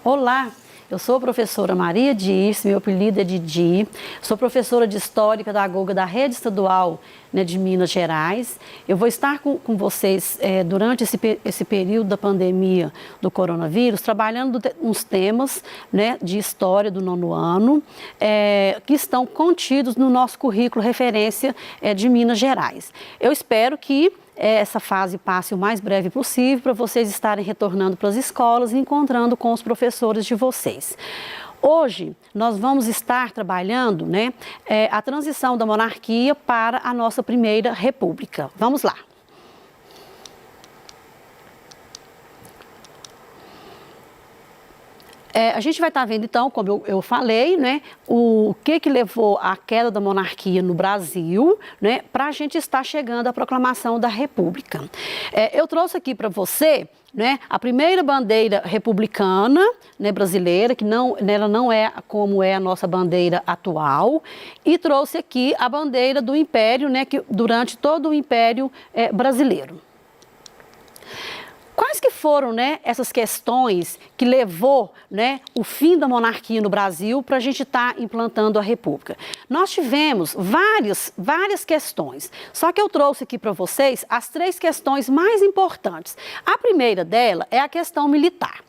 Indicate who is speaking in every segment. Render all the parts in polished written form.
Speaker 1: Olá, eu sou a professora Maria Dirce, meu apelido é Didi, sou professora de História e Pedagoga da Rede Estadual, né, de Minas Gerais. Eu vou estar com vocês durante esse período da pandemia do coronavírus, trabalhando uns temas, né, de História do 9º ano, que estão contidos no nosso currículo referência de Minas Gerais. Eu espero que essa fase passe o mais breve possível para vocês estarem retornando para as escolas e encontrando com os professores de vocês. Hoje, nós vamos estar trabalhando, né, a transição da monarquia para a nossa primeira república. Vamos lá. A gente vai estar vendo, então, como eu falei, né, o que levou à queda da monarquia no Brasil, né, para a gente estar chegando à proclamação da República. Eu trouxe aqui para você, né, a primeira bandeira republicana, né, brasileira, que ela não é como é a nossa bandeira atual, e trouxe aqui a bandeira do Império, né, que durante todo o Império brasileiro. Quais que foram, né, essas questões que levou, né, o fim da monarquia no Brasil para a gente estar implantando a República? Nós tivemos várias questões, só que eu trouxe aqui para vocês as 3 questões mais importantes. A primeira dela é a questão militar.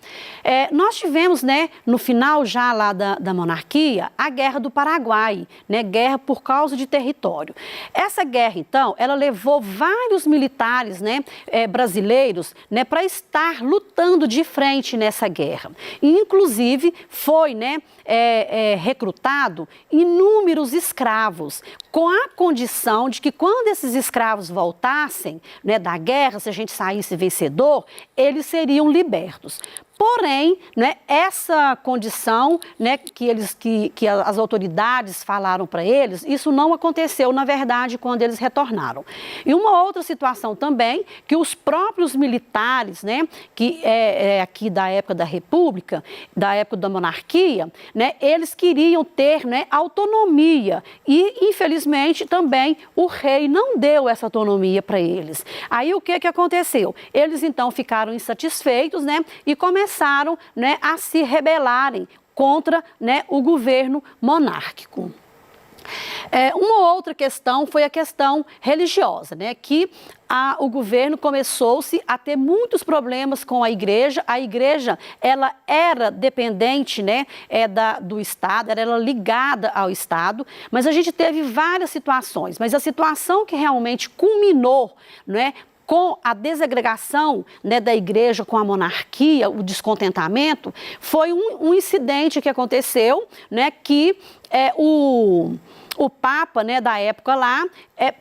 Speaker 1: Nós tivemos, né, no final já lá da monarquia, a Guerra do Paraguai, né, guerra por causa de território. Essa guerra, então, ela levou vários militares, né, brasileiros, né, para estar lutando de frente nessa guerra. E, inclusive, foi, né, recrutado inúmeros escravos, com a condição de que quando esses escravos voltassem, né, da guerra, se a gente saísse vencedor, eles seriam libertos. Porém, né, essa condição, né, que as autoridades falaram para eles, isso não aconteceu, na verdade, quando eles retornaram. E uma outra situação também, que os próprios militares, né, que aqui da época da República, da época da monarquia, né, eles queriam ter, né, autonomia e, infelizmente, também o rei não deu essa autonomia para eles. Aí o que aconteceu? Eles, então, ficaram insatisfeitos, né, e começaram, né, a se rebelarem contra, né, o governo monárquico. Uma outra questão foi a questão religiosa, né, que o governo começou-se a ter muitos problemas com a igreja. A igreja, ela era dependente, né, do Estado, era ligada ao Estado, mas a gente teve várias situações, mas a situação que realmente culminou, né, com a desagregação, né, da igreja com a monarquia, o descontentamento, foi um incidente que aconteceu, né, que o Papa, né, da época lá,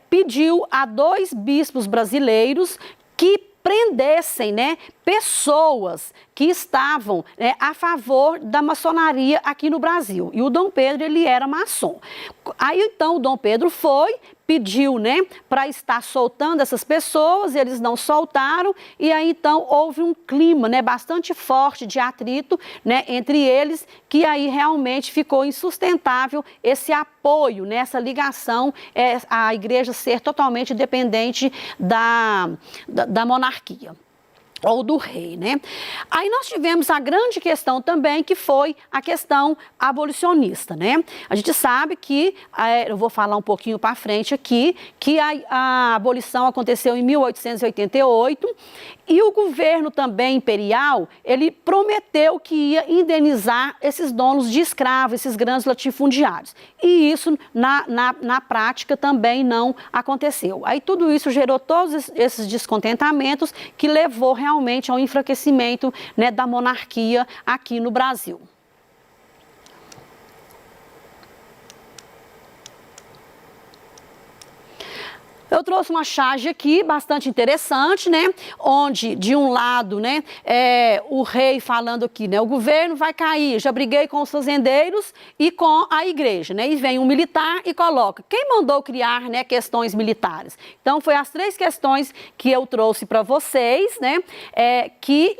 Speaker 1: pediu a 2 bispos brasileiros que prendessem, né, pessoas que estavam, né, a favor da maçonaria aqui no Brasil. E o Dom Pedro, ele era maçom. Aí, então, o Dom Pedro pediu, né, para estar soltando essas pessoas, eles não soltaram, e aí, então, houve um clima, né, bastante forte de atrito, né, entre eles, que aí realmente ficou insustentável esse apoio, né, essa ligação, a igreja ser totalmente dependente da monarquia ou do rei, né? Aí nós tivemos a grande questão também, que foi a questão abolicionista, né? A gente sabe que, eu vou falar um pouquinho para frente aqui, que a abolição aconteceu em 1888 e o governo também imperial, ele prometeu que ia indenizar esses donos de escravos, esses grandes latifundiários. E isso, na prática, também não aconteceu. Aí tudo isso gerou todos esses descontentamentos que levou realmente ao enfraquecimento, né, da monarquia aqui no Brasil. Eu trouxe uma charge aqui bastante interessante, né? Onde, de um lado, né, o rei falando aqui, né, o governo vai cair, já briguei com os fazendeiros e com a igreja, né? E vem um militar e coloca, quem mandou criar, né, questões militares? Então, foi as 3 questões que eu trouxe para vocês, né, que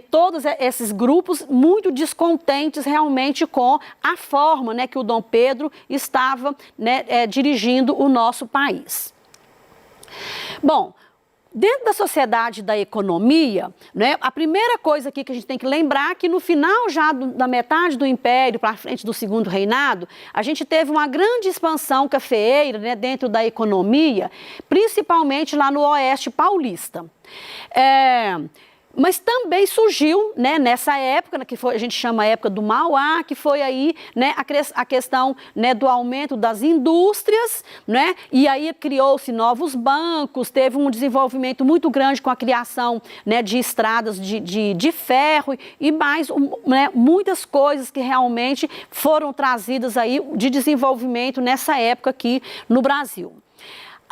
Speaker 1: todos esses grupos muito descontentes realmente com a forma, né, que o Dom Pedro estava, né, dirigindo o nosso país. Bom, dentro da sociedade da economia, né, a primeira coisa aqui que a gente tem que lembrar é que no final já da metade do Império para frente do Segundo Reinado, a gente teve uma grande expansão cafeeira, né, dentro da economia, principalmente lá no Oeste Paulista. Mas também surgiu, né, nessa época, né, que a gente chama a época do Mauá, que foi aí, né, a questão, né, do aumento das indústrias, né, e aí criou-se novos bancos, teve um desenvolvimento muito grande com a criação, né, de estradas de ferro e mais, né, muitas coisas que realmente foram trazidas aí de desenvolvimento nessa época aqui no Brasil.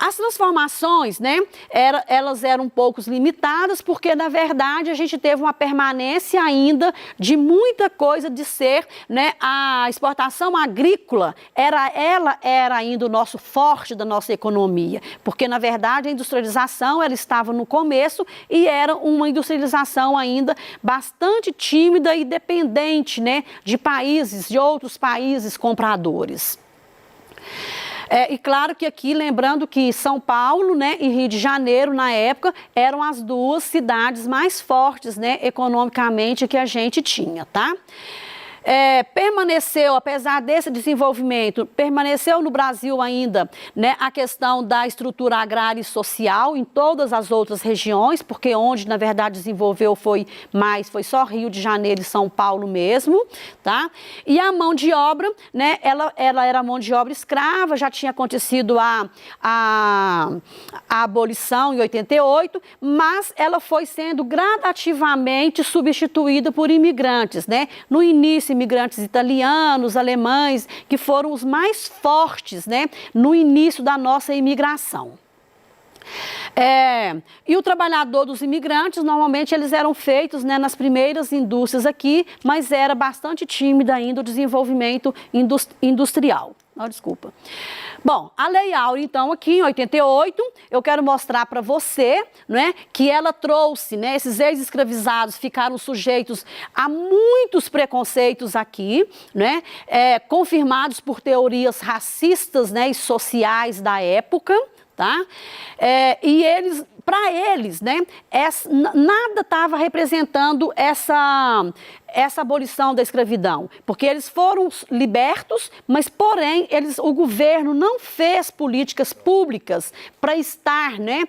Speaker 1: As transformações, né, elas eram um pouco limitadas, porque, na verdade, a gente teve uma permanência ainda de muita coisa de ser, né, a exportação agrícola, ela era ainda o nosso forte da nossa economia, porque, na verdade, a industrialização, ela estava no começo e era uma industrialização ainda bastante tímida e dependente, né, de outros países compradores. E claro que aqui, lembrando que São Paulo, né, e Rio de Janeiro, na época, eram as duas cidades mais fortes, né, economicamente que a gente tinha, tá? Permaneceu, apesar desse desenvolvimento, permaneceu no Brasil ainda, né, a questão da estrutura agrária e social em todas as outras regiões, porque onde, na verdade, desenvolveu foi só Rio de Janeiro e São Paulo mesmo, tá? E a mão de obra, né, ela era mão de obra escrava, já tinha acontecido a abolição em 88, mas ela foi sendo gradativamente substituída por imigrantes, né? No início, imigrantes italianos, alemães, que foram os mais fortes, né, no início da nossa imigração. E o trabalhador dos imigrantes, normalmente eles eram feitos, né, nas primeiras indústrias aqui, mas era bastante tímido ainda o desenvolvimento industrial. Oh, desculpa. Bom, a Lei Áurea, então, aqui em 88, eu quero mostrar para você, né, que ela trouxe, né, esses ex-escravizados ficaram sujeitos a muitos preconceitos aqui, né, confirmados por teorias racistas, né, e sociais da época, tá? E eles, para eles, né, nada estava representando essa abolição da escravidão, porque eles foram libertos, mas, porém, o governo não fez políticas públicas para estar, né,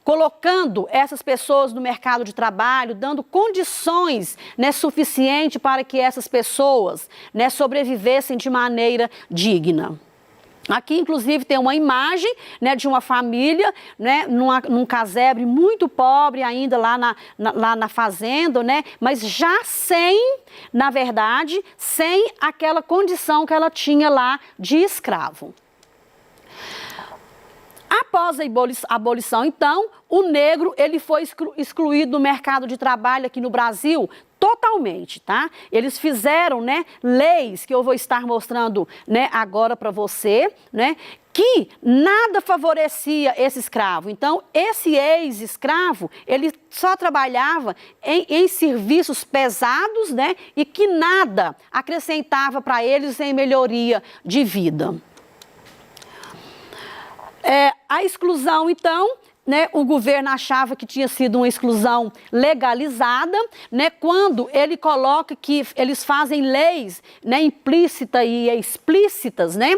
Speaker 1: colocando essas pessoas no mercado de trabalho, dando condições, né, suficientes para que essas pessoas, né, sobrevivessem de maneira digna. Aqui, inclusive, tem uma imagem, né, de uma família, né, num casebre muito pobre ainda lá na fazenda, né, mas já na verdade, sem aquela condição que ela tinha lá de escravo. Após a abolição, então, o negro ele foi excluído do mercado de trabalho aqui no Brasil totalmente, tá? Eles fizeram, né, leis que eu vou estar mostrando, né, agora para você, né, que nada favorecia esse escravo. Então, esse ex-escravo, ele só trabalhava em serviços pesados, né, e que nada acrescentava para eles em melhoria de vida. A exclusão, então, né, o governo achava que tinha sido uma exclusão legalizada, né, quando ele coloca que eles fazem leis, né, implícitas e explícitas, né,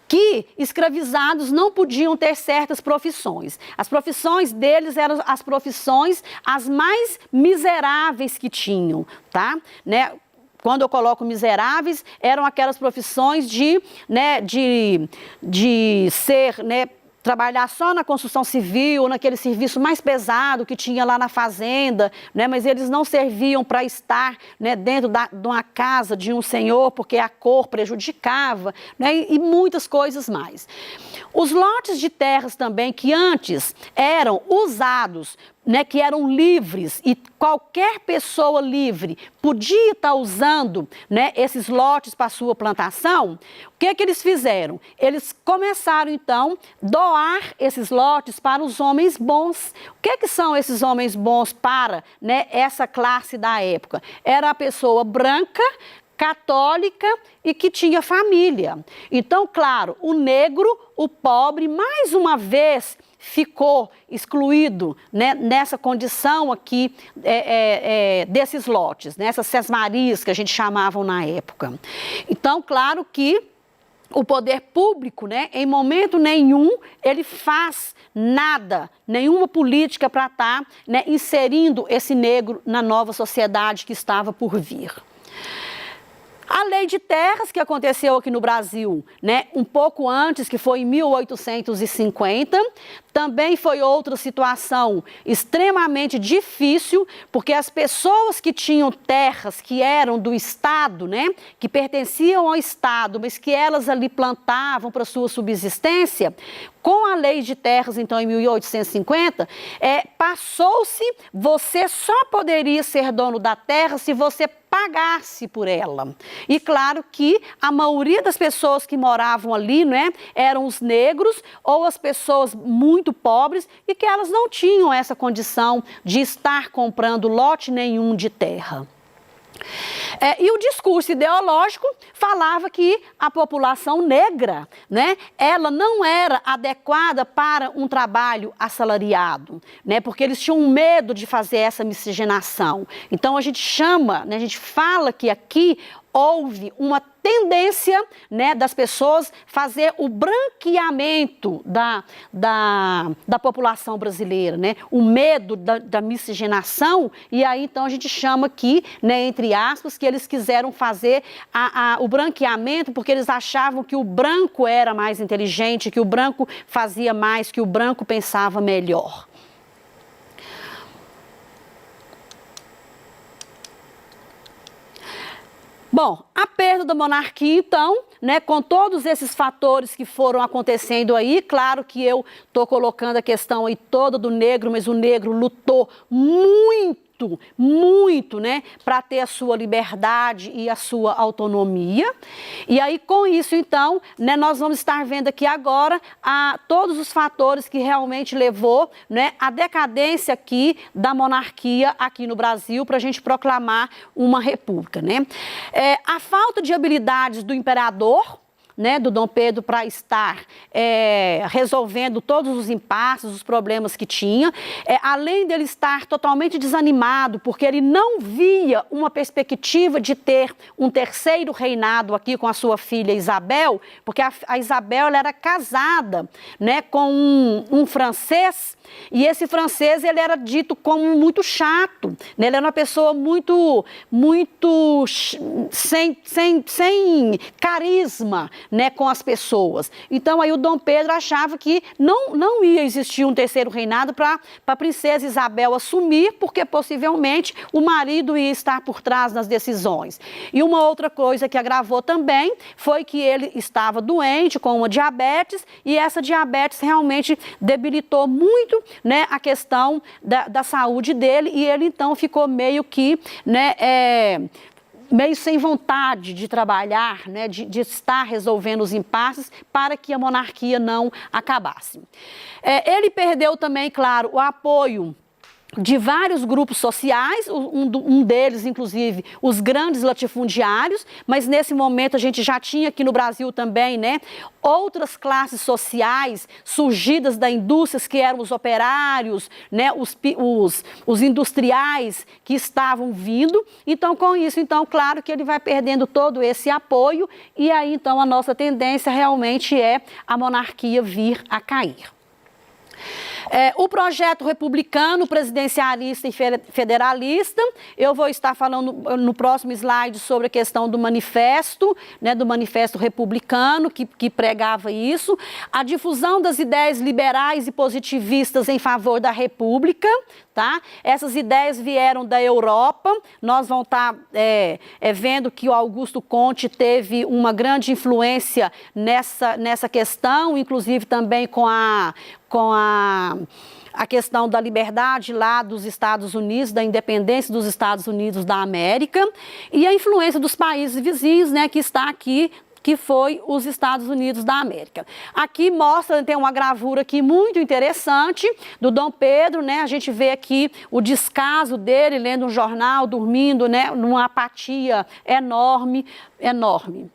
Speaker 1: que escravizados não podiam ter certas profissões. As profissões deles eram as profissões as mais miseráveis que tinham, tá? Né? Quando eu coloco miseráveis, eram aquelas profissões de ser, né, trabalhar só na construção civil, naquele serviço mais pesado que tinha lá na fazenda, né? Mas eles não serviam para estar, né, dentro de uma casa de um senhor, porque a cor prejudicava, né? E muitas coisas mais. Os lotes de terras também que antes eram usados, né, que eram livres e qualquer pessoa livre podia estar usando, né, esses lotes para sua plantação, o que que eles fizeram? Eles começaram então a doar esses lotes para os homens bons. O que que são esses homens bons para, né, essa classe da época? Era a pessoa branca, católica e que tinha família. Então, claro, o negro, o pobre, mais uma vez ficou excluído, né, nessa condição aqui desses lotes, nessas sesmarias que a gente chamava na época. Então, claro que o poder público, né, em momento nenhum, ele faz nada, nenhuma política para estar, né, inserindo esse negro na nova sociedade que estava por vir. A lei de terras, que aconteceu aqui no Brasil, né, um pouco antes, que foi em 1850, também foi outra situação extremamente difícil, porque as pessoas que tinham terras que eram do Estado, né, que pertenciam ao Estado, mas que elas ali plantavam para sua subsistência, com a lei de terras, então, em 1850, passou-se, você só poderia ser dono da terra se você pagasse por ela. E claro que a maioria das pessoas que moravam ali, né, eram os negros ou as pessoas muito pobres e que elas não tinham essa condição de estar comprando lote nenhum de terra. E o discurso ideológico falava que a população negra, né, ela não era adequada para um trabalho assalariado, né, porque eles tinham medo de fazer essa miscigenação. Então a gente chama, né, a gente fala que aqui houve uma tendência, né, das pessoas fazer o branqueamento da população brasileira, né, o medo da miscigenação, e aí então a gente chama aqui, né, entre aspas, que eles quiseram fazer o branqueamento porque eles achavam que o branco era mais inteligente, que o branco fazia mais, que o branco pensava melhor. Bom, a perda da monarquia, então, né, com todos esses fatores que foram acontecendo aí, claro que eu estou colocando a questão aí toda do negro, mas o negro lutou muito, né, para ter a sua liberdade e a sua autonomia. E aí, com isso, então, né, nós vamos estar vendo aqui agora todos os fatores que realmente levou, né, a decadência aqui da monarquia aqui no Brasil para a gente proclamar uma república, né? A falta de habilidades do imperador, né, do Dom Pedro, para estar resolvendo todos os impasses, os problemas que tinha, além dele estar totalmente desanimado, porque ele não via uma perspectiva de ter um terceiro reinado aqui com a sua filha Isabel, porque a Isabel ela era casada, né, com um francês, e esse francês ele era dito como muito chato, né, ele era uma pessoa muito sem carisma, né, com as pessoas. Então aí o Dom Pedro achava que não ia existir um terceiro reinado para a princesa Isabel assumir, porque possivelmente o marido ia estar por trás das decisões. E uma outra coisa que agravou também foi que ele estava doente com uma diabetes, e essa diabetes realmente debilitou muito, né, a questão da saúde dele, e ele então ficou meio que, né, meio sem vontade de trabalhar, né, de estar resolvendo os impasses para que a monarquia não acabasse. Ele perdeu também, claro, o apoio de vários grupos sociais, um deles, inclusive, os grandes latifundiários, mas nesse momento a gente já tinha aqui no Brasil também, né, outras classes sociais surgidas da indústria, que eram os operários, né, os industriais que estavam vindo. Então, com isso, então, claro que ele vai perdendo todo esse apoio, e aí, então, a nossa tendência realmente é a monarquia vir a cair. O projeto republicano, presidencialista e federalista, eu vou estar falando no próximo slide sobre a questão do manifesto, né, do manifesto republicano, que pregava isso, a difusão das ideias liberais e positivistas em favor da república, tá? Essas ideias vieram da Europa, nós vamos estar vendo que o Augusto Conte teve uma grande influência nessa questão, inclusive também com a questão da liberdade lá dos Estados Unidos, da independência dos Estados Unidos da América, e a influência dos países vizinhos, né, que está aqui, que foi os Estados Unidos da América. Aqui mostra, tem uma gravura aqui muito interessante do Dom Pedro, né? A gente vê aqui o descaso dele lendo um jornal, dormindo, né, numa apatia enorme, enorme.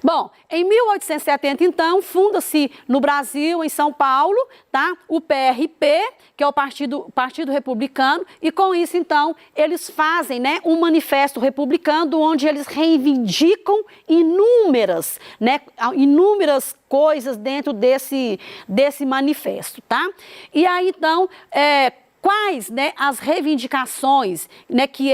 Speaker 1: Bom, em 1870, então, funda-se no Brasil, em São Paulo, tá? O PRP, que é o Partido Republicano, e com isso, então, eles fazem, né, um manifesto republicano onde eles reivindicam inúmeras coisas dentro desse manifesto, tá? E aí, então, quais, né, as reivindicações, né, que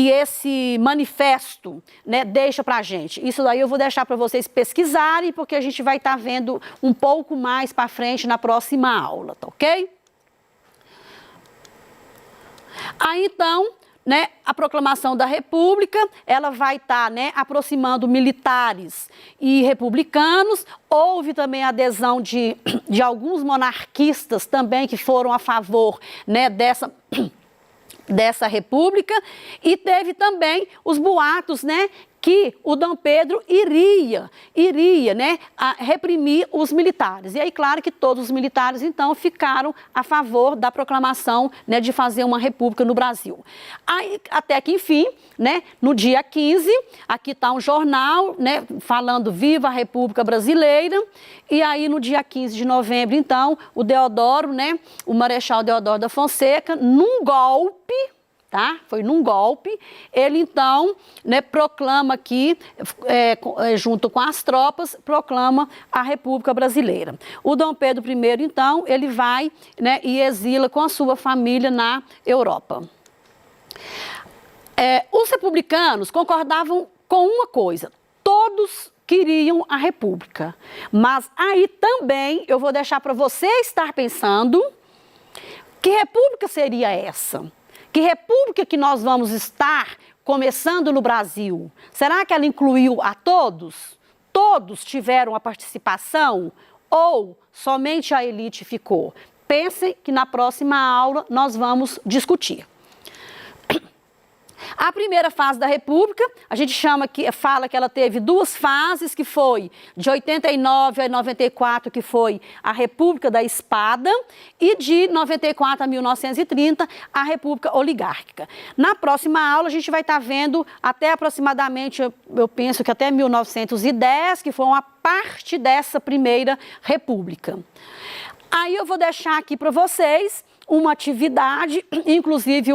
Speaker 1: esse manifesto, né, deixa para a gente. Isso daí eu vou deixar para vocês pesquisarem, porque a gente vai estar vendo um pouco mais para frente na próxima aula, tá ok? Aí, então, né, a proclamação da República, ela vai estar, né, aproximando militares e republicanos. Houve também a adesão de alguns monarquistas também que foram a favor, né, dessa república, e teve também os boatos, né, que o Dom Pedro iria, né, reprimir os militares. E aí, claro que todos os militares, então, ficaram a favor da proclamação, né, de fazer uma república no Brasil. Aí, até que, enfim, né, no dia 15, aqui está um jornal, né, falando Viva a República Brasileira, e aí, no dia 15 de novembro, então, o Deodoro, né, o Marechal Deodoro da Fonseca, num golpe, tá? Foi num golpe, ele então, né, proclama aqui, junto com as tropas, proclama a República Brasileira. O Dom Pedro I, então, ele vai, né, e exila com a sua família na Europa. Os republicanos concordavam com uma coisa: todos queriam a República. Mas aí também eu vou deixar para você estar pensando que república seria essa? Que república que nós vamos estar começando no Brasil? Será que ela incluiu a todos? Todos tiveram a participação? Ou somente a elite ficou? Pensem que na próxima aula nós vamos discutir. A primeira fase da República, a gente fala que ela teve duas fases, que foi de 89 a 94, que foi a República da Espada, e de 94 a 1930, a República Oligárquica. Na próxima aula, a gente vai estar vendo até aproximadamente, eu penso que até 1910, que foi uma parte dessa primeira República. Aí eu vou deixar aqui para vocês uma atividade, inclusive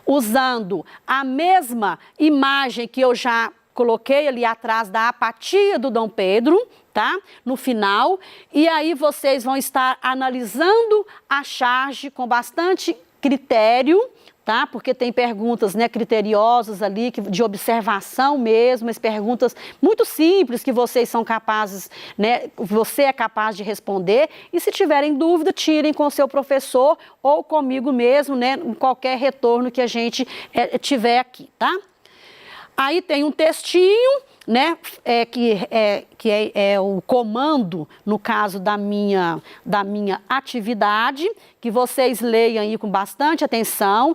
Speaker 1: usando a mesma imagem que eu já coloquei ali atrás da apatia do Dom Pedro, tá? No final. E aí vocês vão estar analisando a charge com bastante critério, tá? Porque tem perguntas, né, criteriosas ali, de observação mesmo, as perguntas muito simples que vocês são capazes, né, você é capaz de responder, e se tiverem dúvida, tirem com o seu professor ou comigo mesmo, né, em qualquer retorno que a gente tiver aqui, tá? Aí tem um textinho, né, que é o comando, no caso da minha atividade, que vocês leiam aí com bastante atenção.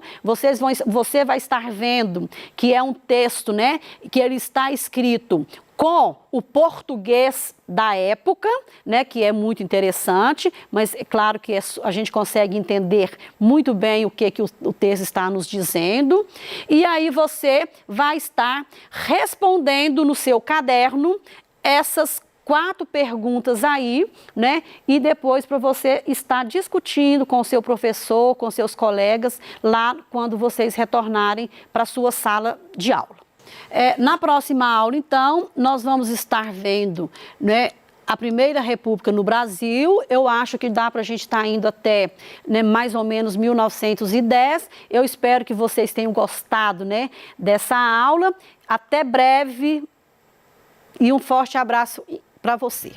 Speaker 1: Você vai estar vendo que é um texto, né, que ele está escrito com o português da época, né, que é muito interessante, mas é claro que a gente consegue entender muito bem o que o texto está nos dizendo. E aí você vai estar respondendo no seu caderno essas 4 perguntas aí, né, e depois para você estar discutindo com o seu professor, com seus colegas, lá quando vocês retornarem para a sua sala de aula. Na próxima aula, então, nós vamos estar vendo, né, a primeira república no Brasil. Eu acho que dá para a gente estar indo até, né, mais ou menos 1910. Eu espero que vocês tenham gostado, né, dessa aula. Até breve e um forte abraço para você.